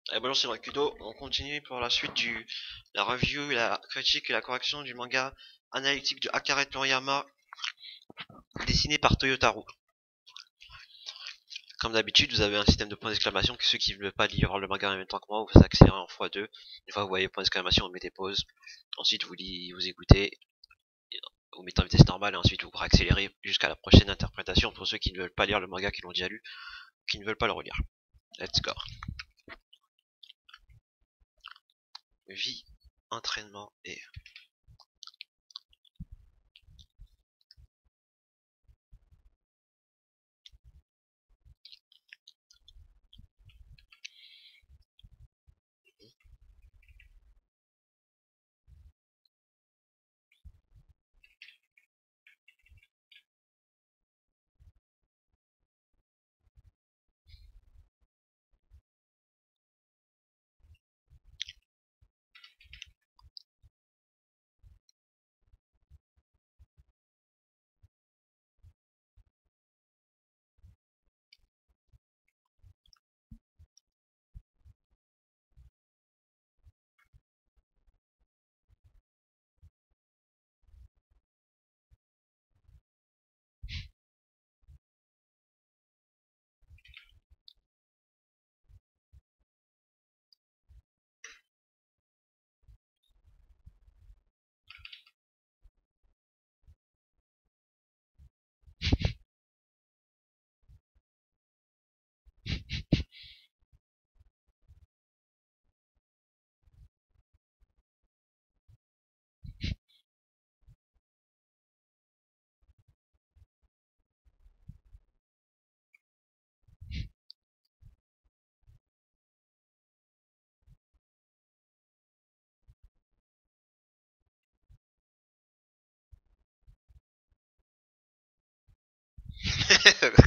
Allez, bonjour, c'est Rakudo. On continue pour la suite la review, la critique et la correction du manga analytique de Akare Toriyama, dessiné par Toyotaro. Comme d'habitude, vous avez un système de points d'exclamation que ceux qui ne veulent pas lire le manga en même temps que moi, vous accélérez en x2. Une fois que vous voyez point d'exclamation, vous mettez pause. Ensuite, vous écoutez, vous mettez en vitesse normale et ensuite vous accélérez jusqu'à la prochaine interprétation pour ceux qui ne veulent pas lire le manga, qui l'ont déjà lu, qui ne veulent pas le relire. Let's go. Vie, entraînement et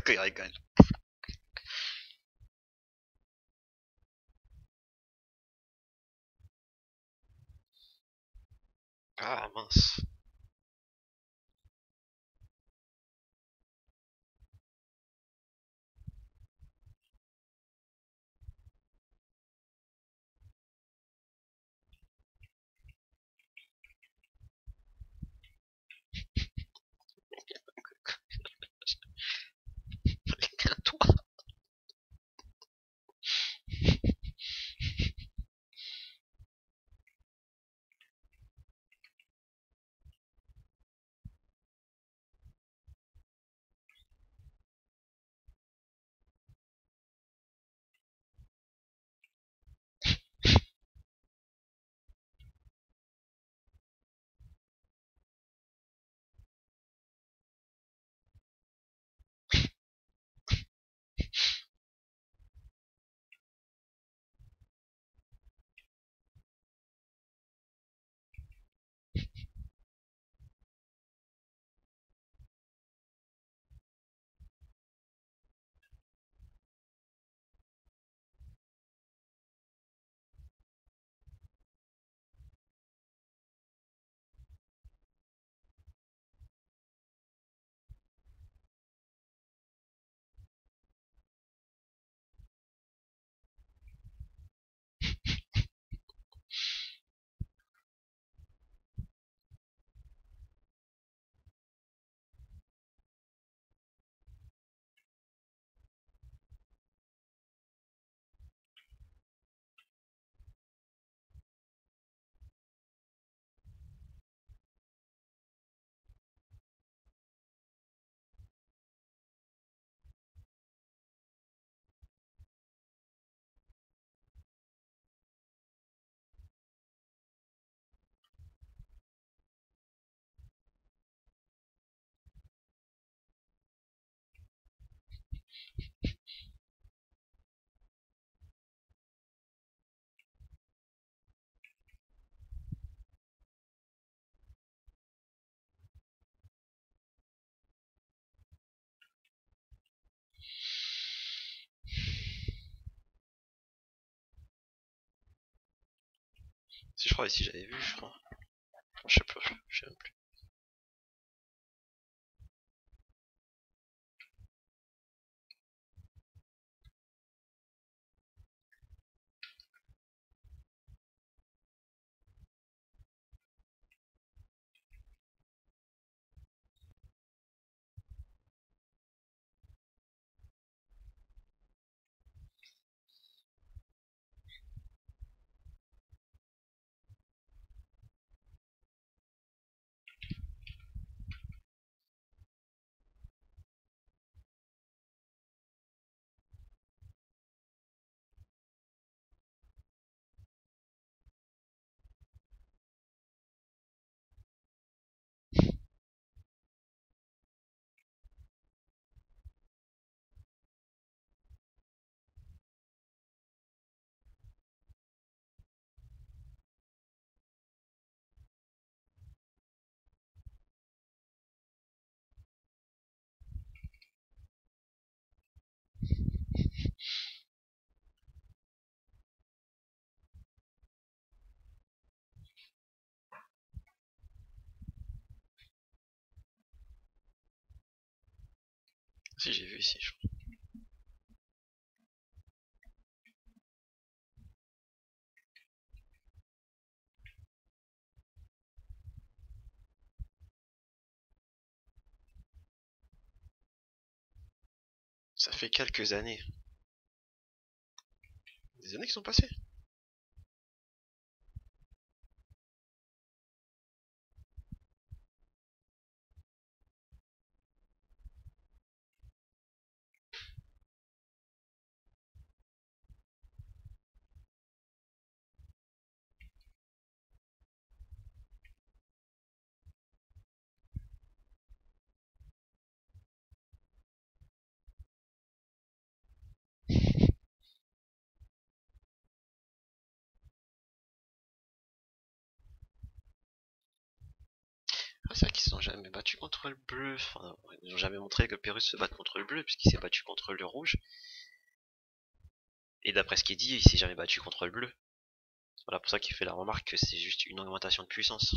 il rigole. Ah mince. Toi. Si je crois ici j'avais vu, je crois. Je sais pas, je sais même plus. ici, je crois. Ça fait quelques années. Des années qui sont passées. Ah, c'est vrai qu'ils se sont jamais battus contre le bleu. Enfin, ils n'ont jamais montré que Pérus se batte contre le bleu, puisqu'il s'est battu contre le rouge. Et d'après ce qui est dit, il s'est jamais battu contre le bleu. Voilà pour ça qu'il fait la remarque que c'est juste une augmentation de puissance.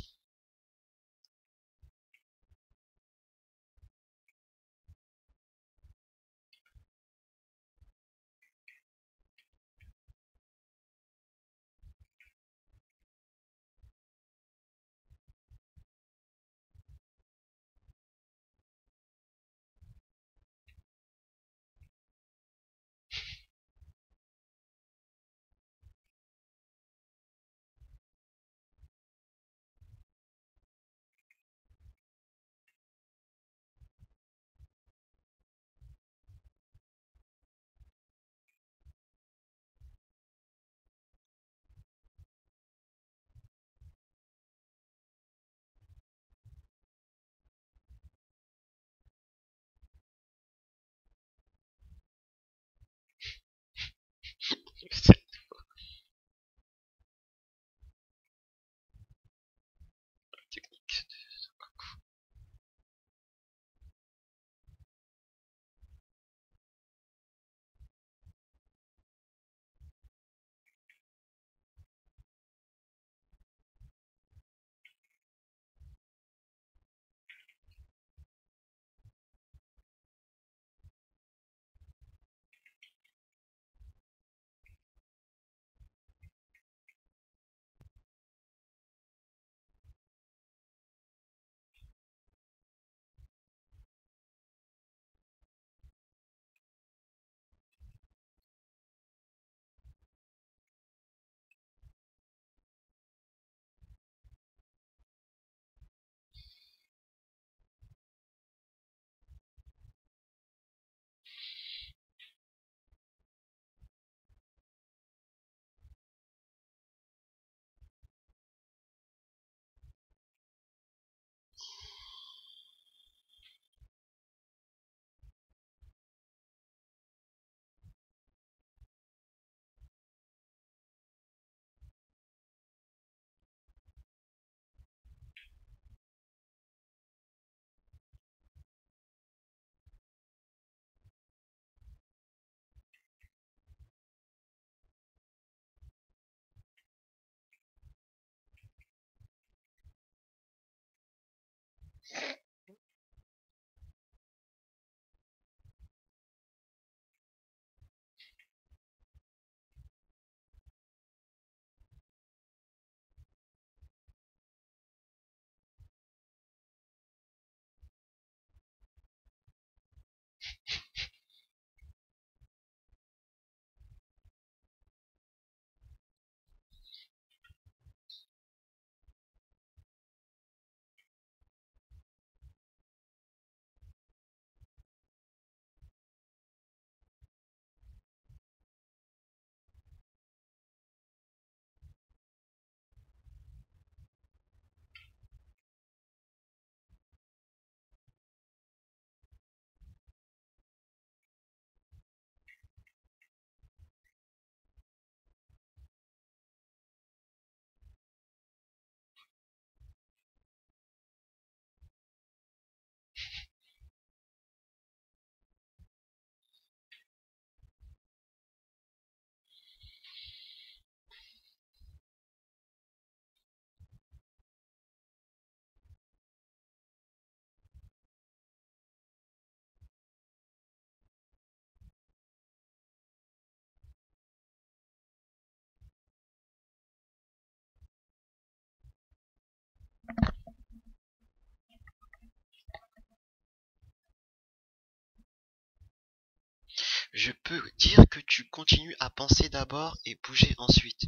Je peux dire que tu continues à penser d'abord et bouger ensuite.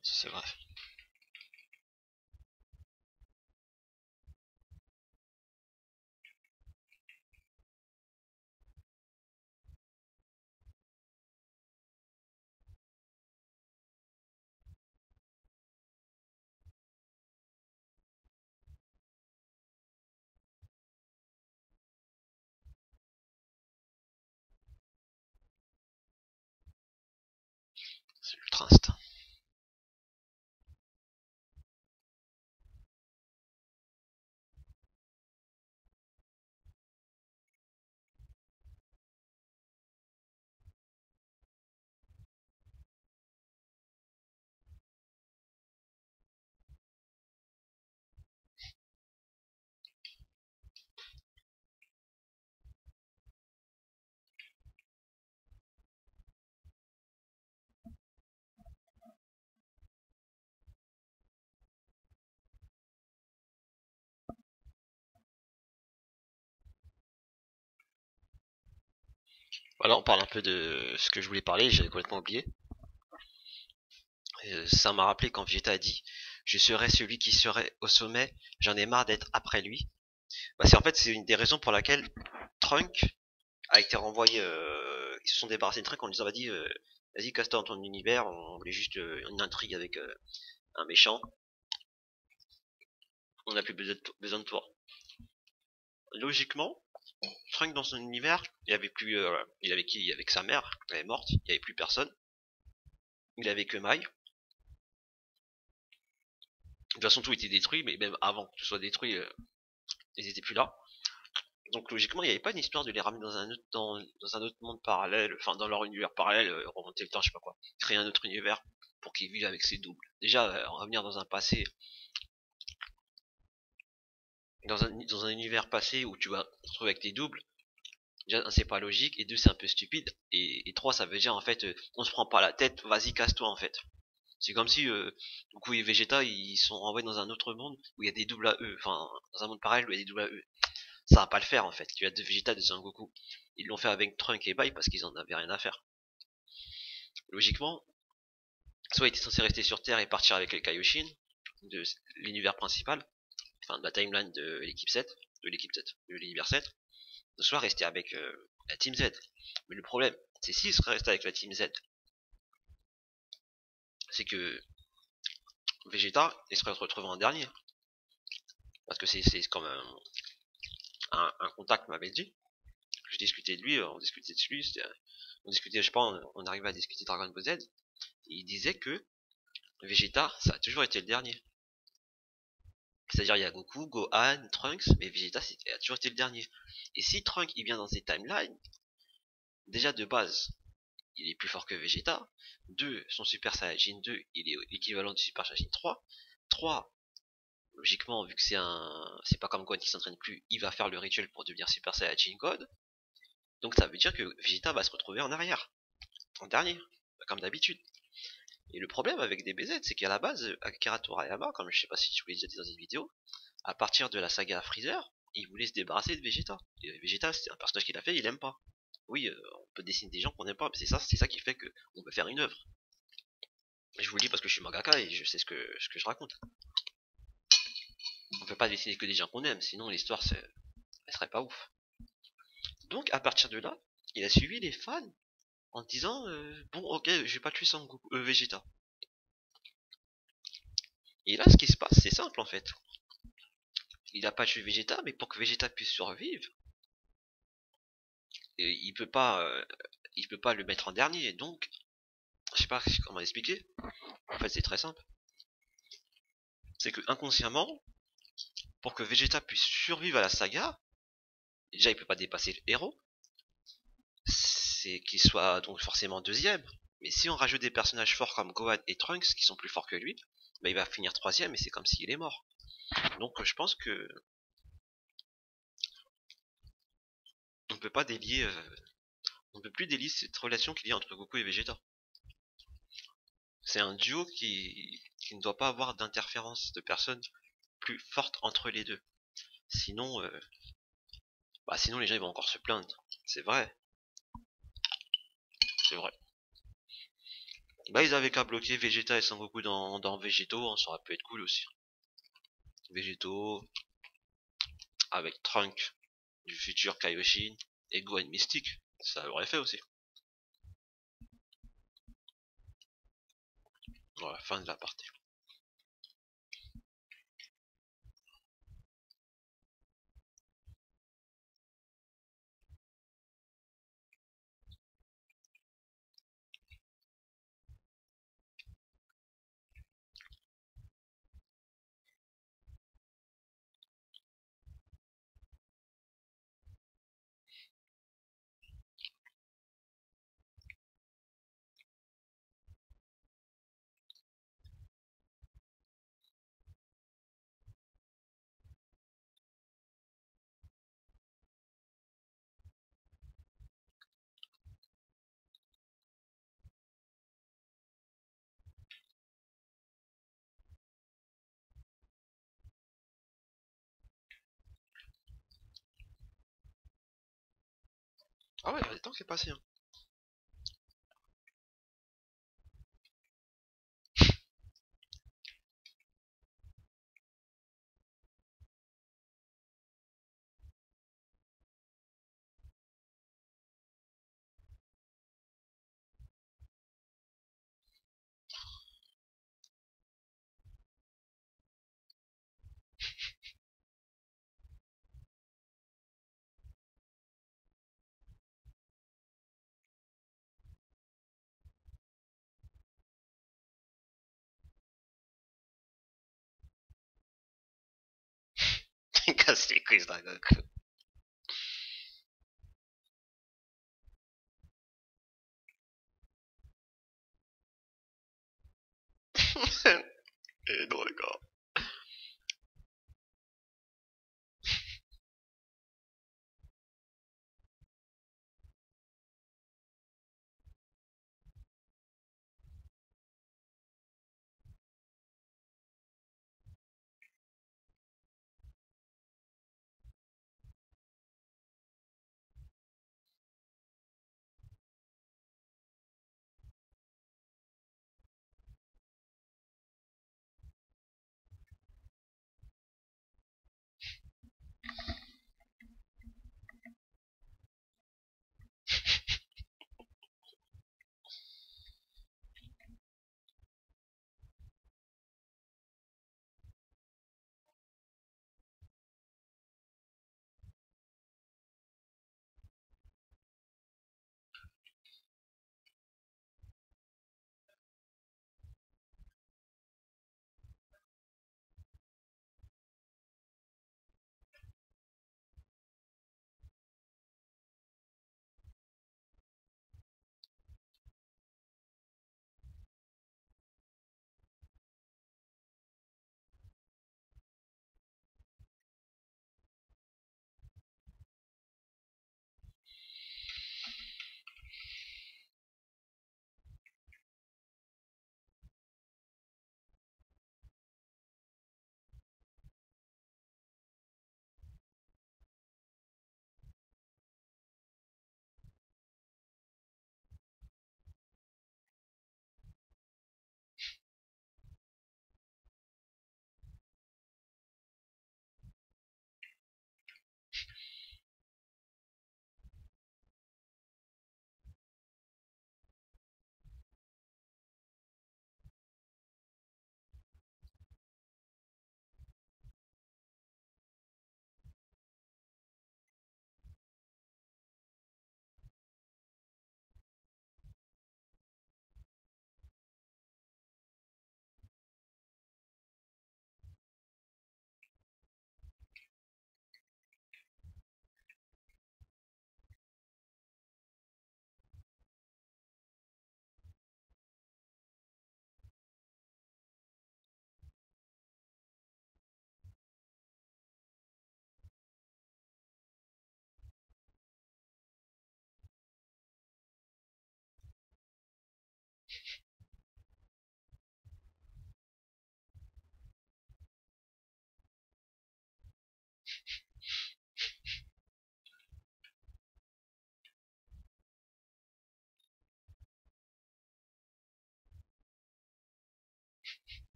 C'est vrai. C'est ultra instinct. Voilà, on parle un peu de ce que je voulais parler, j'avais complètement oublié. Ça m'a rappelé quand Vegeta a dit je serai celui qui serait au sommet, j'en ai marre d'être après lui. Bah, c'est une des raisons pour laquelle Trunk a été renvoyé. Ils se sont débarrassés de Trunk en lui disant vas-y casse-toi dans ton univers, on voulait juste une intrigue avec un méchant, on n'a plus besoin de toi. Logiquement, Trunk dans son univers, il avait plus, il avait qui? Il avait que sa mère, elle est morte, il y avait plus personne. Il avait que Mai. De toute façon, tout était détruit, mais même avant que tout soit détruit, ils étaient plus là. Donc logiquement, il n'y avait pas une histoire de les ramener dans un autre monde parallèle, enfin dans leur univers parallèle, remonter le temps, je sais pas quoi, créer un autre univers pour qu'ils vivent avec ses doubles. Déjà, revenir dans un passé, dans un univers passé où tu vas te retrouver avec tes doubles, déjà, un, c'est pas logique, et deux, c'est un peu stupide, et trois, ça veut dire en fait, on se prend pas la tête, vas-y, casse-toi en fait. C'est comme si Goku et Vegeta ils sont renvoyés dans un autre monde où il y a des doubles à eux, enfin dans un monde parallèle où il y a des doubles à eux. Ça va pas le faire en fait. Tu as deux Vegeta, deux Son Goku. Ils l'ont fait avec Trunk et Bai parce qu'ils en avaient rien à faire. Logiquement, soit il était censé rester sur Terre et partir avec les Kaioshin de l'univers principal, enfin de la timeline de l'équipe 7, de l'univers 7, soit rester avec la Team Z. Mais le problème, c'est s'il serait resté avec la Team Z, c'est que Vegeta, il serait retrouvé en dernier. Parce que c'est comme un contact m'avait dit. Je discutais de lui, on discutait de lui, on discutait, je sais pas, on arrivait à discuter Dragon Ball Z, et il disait que Vegeta, ça a toujours été le dernier. C'est-à-dire, il y a Goku, Gohan, Trunks, mais Vegeta, a toujours été le dernier. Et si Trunks, il vient dans ces timelines, déjà de base, il est plus fort que Vegeta. 2, son Super Saiyajin 2, il est l'équivalent du Super Saiyajin 3. 3, logiquement, vu que c'est pas comme Gohan qui s'entraîne plus, il va faire le rituel pour devenir Super Saiyajin God. Donc ça veut dire que Vegeta va se retrouver en arrière, en dernier, comme d'habitude. Et le problème avec DBZ, c'est qu'à la base, Akira Toriyama, comme je sais pas si tu l'as dit dans une vidéo, à partir de la saga Freezer, il voulait se débarrasser de Vegeta. Et Vegeta, c'est un personnage qu'il a fait, il aime pas. Oui, on peut dessiner des gens qu'on aime pas, mais c'est ça qui fait qu'on peut faire une œuvre. Je vous le dis parce que je suis mangaka et je sais ce que je raconte. On peut pas dessiner que des gens qu'on aime, sinon l'histoire, elle serait pas ouf. Donc, à partir de là, il a suivi les fans en disant bon, ok, je vais pas tuer Sangoku, Vegeta. Et là, ce qui se passe, c'est simple en fait. Il a pas tué Vegeta, mais pour que Vegeta puisse survivre, il peut pas, il peut pas le mettre en dernier. Donc, je sais pas comment expliquer. En fait, c'est très simple. C'est que inconsciemment, pour que Vegeta puisse survivre à la saga, déjà il peut pas dépasser le héros. C'est qu'il soit donc forcément deuxième. Mais si on rajoute des personnages forts comme Gohan et Trunks qui sont plus forts que lui, bah il va finir troisième et c'est comme s'il est mort. Donc je pense que on peut pas délier, on peut plus délier cette relation qu'il y a entre Goku et Vegeta. C'est un duo qui ne doit pas avoir d'interférence de personnes plus fortes entre les deux. Sinon, sinon les gens ils vont encore se plaindre. C'est vrai, c'est vrai. Bah ils avaient qu'à bloquer Vegeta et Sangoku dans Végétaux, hein, ça aurait pu être cool aussi. Végétaux, avec Trunk du futur Kaioshin et Gohan Mystique, ça aurait fait aussi. Voilà, fin de la partie. Ah ouais, il y a du temps que c'est passé. Hein. Casse les couilles, Goku. Et non, les gars.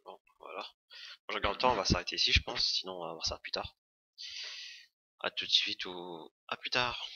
Bon, voilà. Je regarde le temps, on va s'arrêter ici, je pense. Sinon, on va voir ça plus tard. À tout de suite ou à plus tard.